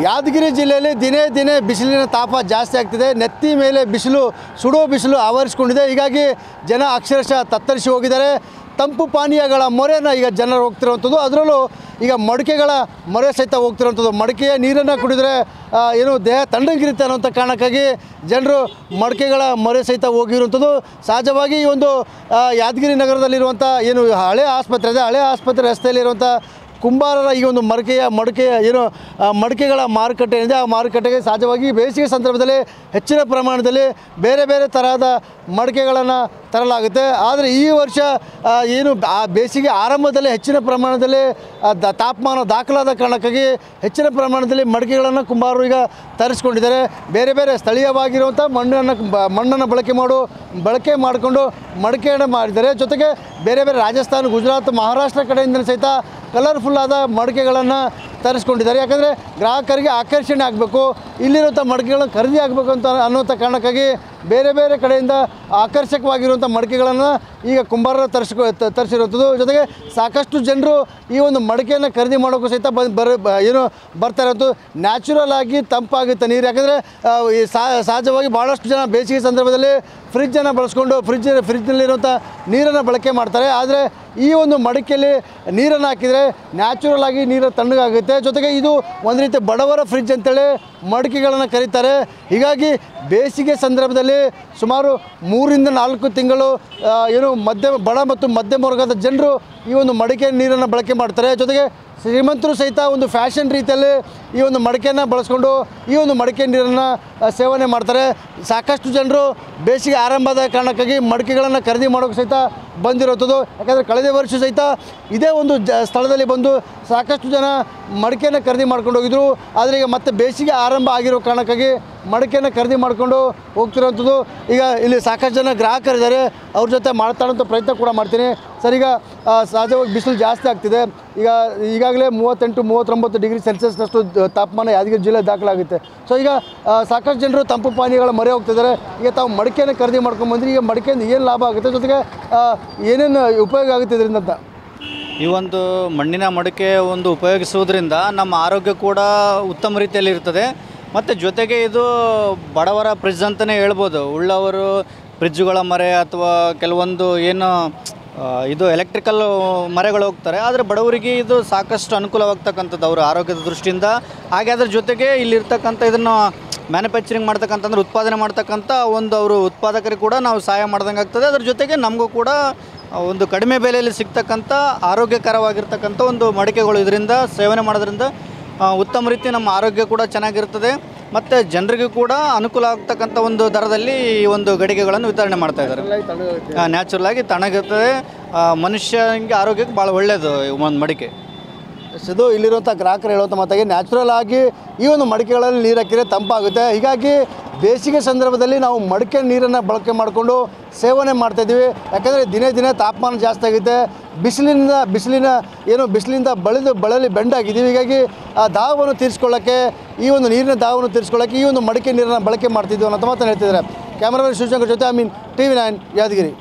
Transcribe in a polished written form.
ಯಾದಗಿರಿ ಜಿಲ್ಲೆಯಲ್ಲಿ ದಿನೇ ದಿನೇ ಬಿಸಿಲಿನ ತಾಪ ಜಾಸ್ತಿ ಆಗ್ತಿದೆ. ನೆತ್ತಿ ಮೇಲೆ ಬಿಸಿಲು, ಸುಡೋ ಬಿಸಿಲು ಆವರಿಸಿಕೊಂಡಿದೆ. ಹೀಗಾಗಿ ಜನ ಅಕ್ಷರಶಃ ತತ್ತರಿಸಿ ಹೋಗಿದ್ದಾರೆ. ತಂಪು ಪಾನೀಯಗಳ ಮೊರೆನ ಈಗ ಜನರು ಹೋಗ್ತಿರುವಂಥದ್ದು, ಅದರಲ್ಲೂ ಈಗ ಮಡಿಕೆಗಳ ಮೊರೆ ಸಹಿತ ಹೋಗ್ತಿರುವಂಥದ್ದು. ಮಡಿಕೆಯ ನೀರನ್ನು ಕುಡಿದರೆ ಏನು ದೇಹ ತಣ್ಣಗಿರುತ್ತೆ ಅನ್ನೋಂಥ ಕಾರಣಕ್ಕಾಗಿ ಜನರು ಮಡಿಕೆಗಳ ಮೊರೆ ಸಹಿತ ಹೋಗಿರುವಂಥದ್ದು. ಸಹಜವಾಗಿ ಈ ಒಂದು ಯಾದಗಿರಿ ನಗರದಲ್ಲಿರುವಂಥ ಏನು ಹಳೆ ಆಸ್ಪತ್ರೆ ಇದೆ, ಹಳೆ ಆಸ್ಪತ್ರೆ ರಸ್ತೆಯಲ್ಲಿರುವಂಥ ಕುಂಬಾರರ ಈ ಒಂದು ಮಡಿಕೆಯ ಏನು ಮಡಿಕೆಗಳ ಮಾರುಕಟ್ಟೆ ಏನಿದೆ, ಆ ಮಾರುಕಟ್ಟೆಗೆ ಸಹಜವಾಗಿ ಬೇಸಿಗೆ ಸಂದರ್ಭದಲ್ಲಿ ಹೆಚ್ಚಿನ ಪ್ರಮಾಣದಲ್ಲಿ ಬೇರೆ ಬೇರೆ ತರಹದ ಮಡಿಕೆಗಳನ್ನು ತರಲಾಗುತ್ತೆ. ಆದರೆ ಈ ವರ್ಷ ಏನು ಆ ಬೇಸಿಗೆ ಆರಂಭದಲ್ಲಿ ಹೆಚ್ಚಿನ ಪ್ರಮಾಣದಲ್ಲಿ ತಾಪಮಾನ ದಾಖಲಾದ ಕಾರಣಕ್ಕಾಗಿ ಹೆಚ್ಚಿನ ಪ್ರಮಾಣದಲ್ಲಿ ಮಡಿಕೆಗಳನ್ನು ಕುಂಬಾರರು ಈಗ ತರಿಸ್ಕೊಂಡಿದ್ದಾರೆ. ಬೇರೆ ಬೇರೆ ಸ್ಥಳೀಯವಾಗಿರುವಂಥ ಮಣ್ಣನ್ನು ಬಳಕೆ ಮಾಡಿಕೊಂಡು ಮಡಿಕೆಯನ್ನು ಮಾಡಿದ್ದಾರೆ. ಜೊತೆಗೆ ಬೇರೆ ಬೇರೆ ರಾಜಸ್ಥಾನ, ಗುಜರಾತ್, ಮಹಾರಾಷ್ಟ್ರ ಕಡೆಯಿಂದ ಸಹಿತ ಕಲರ್ಫುಲ್ ಆದ ಮಡಿಕೆಗಳನ್ನು ತರಿಸ್ಕೊಂಡಿದ್ದಾರೆ. ಯಾಕಂದರೆ ಗ್ರಾಹಕರಿಗೆ ಆಕರ್ಷಣೆ ಆಗಬೇಕು, ಇಲ್ಲಿರುವಂಥ ಮಡಿಕೆಗಳನ್ನು ಖರೀದಿ ಆಗಬೇಕು ಅನ್ನುವಂಥ ಕಾರಣಕ್ಕಾಗಿ ಬೇರೆ ಬೇರೆ ಕಡೆಯಿಂದ ಆಕರ್ಷಕವಾಗಿರುವಂಥ ಮಡಿಕೆಗಳನ್ನು ಈಗ ಕುಂಬಾರರು ತರಿಸಿರುವಂಥದ್ದು. ಜೊತೆಗೆ ಸಾಕಷ್ಟು ಜನರು ಈ ಒಂದು ಮಡಿಕೆಯನ್ನು ಖರೀದಿ ಮಾಡೋಕ್ಕೂ ಸಹಿತ ಬರ್ತಾ ಇರೋದು. ನ್ಯಾಚುರಲ್ ಆಗಿ ತಂಪಾಗುತ್ತೆ ನೀರು. ಯಾಕಂದರೆ ಸಹಜವಾಗಿ ಭಾಳಷ್ಟು ಜನ ಬೇಸಿಗೆ ಸಂದರ್ಭದಲ್ಲಿ ಫ್ರಿಜ್ಜನ್ನು ಬಳಸ್ಕೊಂಡು ಫ್ರಿಜ್ನಲ್ಲಿರುವಂಥ ನೀರನ್ನು ಬಳಕೆ ಮಾಡ್ತಾರೆ. ಆದರೆ ಈ ಒಂದು ಮಡಿಕೆಯಲ್ಲಿ ನೀರನ್ನು ಹಾಕಿದರೆ ನ್ಯಾಚುರಲ್ ಆಗಿ ನೀರು ತಣ್ಣಗಾಗುತ್ತೆ. ಜೊತೆಗೆ ಇದು ಒಂದು ರೀತಿ ಬಡವರ ಫ್ರಿಜ್ ಅಂತೇಳಿ ಮಡಿಕೆಗಳನ್ನು ಕರೀತಾರೆ. ಹೀಗಾಗಿ ಬೇಸಿಗೆ ಸಂದರ್ಭದಲ್ಲಿ ಸುಮಾರು 3 ರಿಂದ 4 ತಿಂಗಳು ಏನು ಬಡ ಮತ್ತು ಮಧ್ಯಮ ವರ್ಗದ ಜನರು ಈ ಒಂದು ಮಡಿಕೆ ನೀರನ್ನು ಬಳಕೆ ಮಾಡ್ತಾರೆ. ಜೊತೆಗೆ ಶ್ರೀಮಂತರು ಸಹಿತ ಒಂದು ಫ್ಯಾಷನ್ ರೀತಿಯಲ್ಲಿ ಈ ಒಂದು ಮಡಿಕೆಯನ್ನು ಬಳಸ್ಕೊಂಡು ಈ ಒಂದು ಮಡಿಕೆ ನೀರನ್ನು ಸೇವನೆ ಮಾಡ್ತಾರೆ. ಸಾಕಷ್ಟು ಜನರು ಬೇಸಿಗೆ ಆರಂಭದ ಕಾರಣಕ್ಕಾಗಿ ಮಡಿಕೆಗಳನ್ನು ಖರೀದಿ ಮಾಡೋಕ್ಕೆ ಸಹಿತ ಬಂದಿರುವಂಥದ್ದು. ಯಾಕಂದರೆ ಕಳೆದ ವರ್ಷ ಸಹಿತ ಇದೇ ಒಂದು ಸ್ಥಳದಲ್ಲಿ ಬಂದು ಸಾಕಷ್ಟು ಜನ ಮಡಿಕೆಯನ್ನು ಖರೀದಿ ಮಾಡ್ಕೊಂಡು ಹೋಗಿದ್ರು. ಆದರೆ ಈಗ ಮತ್ತೆ ಬೇಸಿಗೆ ಆರಂಭ ಆಗಿರೋ ಕಾರಣಕ್ಕಾಗಿ ಮಡಿಕೆಯನ್ನು ಖರೀದಿ ಮಾಡಿಕೊಂಡು ಹೋಗ್ತಿರೋವಂಥದ್ದು. ಈಗ ಇಲ್ಲಿ ಸಾಕಷ್ಟು ಜನ ಗ್ರಾಹಕರಿದ್ದಾರೆ, ಅವ್ರ ಜೊತೆ ಮಾತಾಡೋಂಥ ಪ್ರಯತ್ನ ಕೂಡ ಮಾಡ್ತೀನಿ. ಸರ್, ಈಗ ಸಹಜವಾಗಿ ಬಿಸಿಲು ಜಾಸ್ತಿ ಆಗ್ತಿದೆ. ಈಗಾಗಲೇ 38-39 ಡಿಗ್ರಿ ಸೆಲ್ಸಿಯಸ್ನಷ್ಟು ತಾಪಮಾನ ಯಾದಗಿರಿ ಜಿಲ್ಲೆ ದಾಖಲಾಗುತ್ತೆ. ಸೊ ಈಗ ಸಾಕಷ್ಟು ಜನರು ತಂಪು ಪಾನೀಯಗಳ ಮೊರೆ ಹೋಗ್ತಿದ್ದಾರೆ. ಈಗ ತಾವು ಮಡಿಕೆಯನ್ನು ಖರೀದಿ ಮಾಡ್ಕೊಂಡ್ಬಂದ್ರಿ, ಈಗ ಮಡಿಕೆಯಿಂದ ಏನು ಲಾಭ ಆಗುತ್ತೆ, ಜೊತೆಗೆ ಏನೇನು ಉಪಯೋಗ ಆಗುತ್ತೆ ಇದರಿಂದ ಅಂತ? ಈ ಒಂದು ಮಣ್ಣಿನ ಮಡಿಕೆ ಉಪಯೋಗಿಸುವುದರಿಂದ ನಮ್ಮ ಆರೋಗ್ಯ ಕೂಡ ಉತ್ತಮ ರೀತಿಯಲ್ಲಿ ಇರ್ತದೆ. ಮತ್ತು ಜೊತೆಗೆ ಇದು ಬಡವರ ಫ್ರಿಜ್ ಅಂತಲೇ ಹೇಳ್ಬೋದು. ಉಳ್ಳವರು ಫ್ರಿಜ್ಜುಗಳ ಮರೆ ಅಥವಾ ಕೆಲವೊಂದು ಏನು ಇದು ಎಲೆಕ್ಟ್ರಿಕಲ್ ಮರೆಗಳು ಹೋಗ್ತಾರೆ. ಆದರೆ ಬಡವರಿಗೆ ಇದು ಸಾಕಷ್ಟು ಅನುಕೂಲವಾಗ್ತಕ್ಕಂಥದ್ದು ಅವರ ಆರೋಗ್ಯದ ದೃಷ್ಟಿಯಿಂದ. ಹಾಗೆ ಅದರ ಜೊತೆಗೆ ಇಲ್ಲಿರ್ತಕ್ಕಂಥ ಇದನ್ನು ಮ್ಯಾನುಫ್ಯಾಕ್ಚರಿಂಗ್ ಮಾಡ್ತಕ್ಕಂಥಂದ್ರೆ ಉತ್ಪಾದನೆ ಮಾಡ್ತಕ್ಕಂಥ ಅವರು ಉತ್ಪಾದಕರಿಗೆ ಕೂಡ ನಾವು ಸಹಾಯ ಮಾಡ್ದಂಗೆ ಆಗ್ತದೆ. ಅದ್ರ ಜೊತೆಗೆ ನಮಗೂ ಕೂಡ ಒಂದು ಕಡಿಮೆ ಬೆಲೆಯಲ್ಲಿ ಸಿಗ್ತಕ್ಕಂಥ ಆರೋಗ್ಯಕರವಾಗಿರ್ತಕ್ಕಂಥ ಮಡಿಕೆಗಳು ಇದರಿಂದ ಸೇವನೆ ಮಾಡೋದ್ರಿಂದ ಉತ್ತಮ ರೀತಿ ನಮ್ಮ ಆರೋಗ್ಯ ಕೂಡ ಚೆನ್ನಾಗಿರ್ತದೆ. ಮತ್ತು ಜನರಿಗೂ ಕೂಡ ಅನುಕೂಲ ಆಗ್ತಕ್ಕಂಥ ದರದಲ್ಲಿ ಈ ಗಡಿಗೆಗಳನ್ನು ವಿತರಣೆ ಮಾಡ್ತಾಯಿದ್ದಾರೆ. ನ್ಯಾಚುರಲ್ ಆಗಿ ತಣ್ಣಗಿರ್ತದೆ, ಮನುಷ್ಯನಿಗೆ ಆರೋಗ್ಯಕ್ಕೆ ಭಾಳ ಒಳ್ಳೆಯದು ಒಂದು ಮಡಿಕೆ. ಇದು ಇಲ್ಲಿರುವಂಥ ಗ್ರಾಹಕರು ಹೇಳುವಂಥ ಮಾತಾಗಿ ನ್ಯಾಚುರಲ್ ಆಗಿ ಈ ಒಂದು ಮಡಿಕೆಗಳಲ್ಲಿ ನೀರು ಹಾಕಿದರೆ ತಂಪಾಗುತ್ತೆ. ಹೀಗಾಗಿ ಬೇಸಿಗೆ ಸಂದರ್ಭದಲ್ಲಿ ನಾವು ಮಡಿಕೆ ನೀರನ್ನು ಬಳಕೆ ಮಾಡಿಕೊಂಡು ಸೇವನೆ ಮಾಡ್ತಾಯಿದ್ದೀವಿ. ಯಾಕಂದರೆ ದಿನೇ ದಿನೇ ತಾಪಮಾನ ಜಾಸ್ತಿ ಆಗುತ್ತೆ. ಬಿಸಿಲಿಂದ ಬಳಲಿ ಬೆಂಡಾಗಿದ್ದೀವಿ. ಹೀಗಾಗಿ ಆ ದಾಹವನ್ನು ತೀರಿಸ್ಕೊಳ್ಳೋಕ್ಕೆ, ಈ ಒಂದು ನೀರಿನ ದಾಹವನ್ನು ತೀರಿಸ್ಕೊಳ್ಳೋಕ್ಕೆ ಈ ಒಂದು ಮಡಿಕೆ ನೀರನ್ನು ಬಳಕೆ ಮಾಡ್ತಿದ್ದೀವಿ ಅನ್ನೋ ಮಾತನ್ನು ಹೇಳ್ತಿದ್ದಾರೆ. ಕ್ಯಾಮ್ರಾಮನ್ ಶಿವಶಂಕರ್ ಜೊತೆ TV9 ಯಾದಗಿರಿ.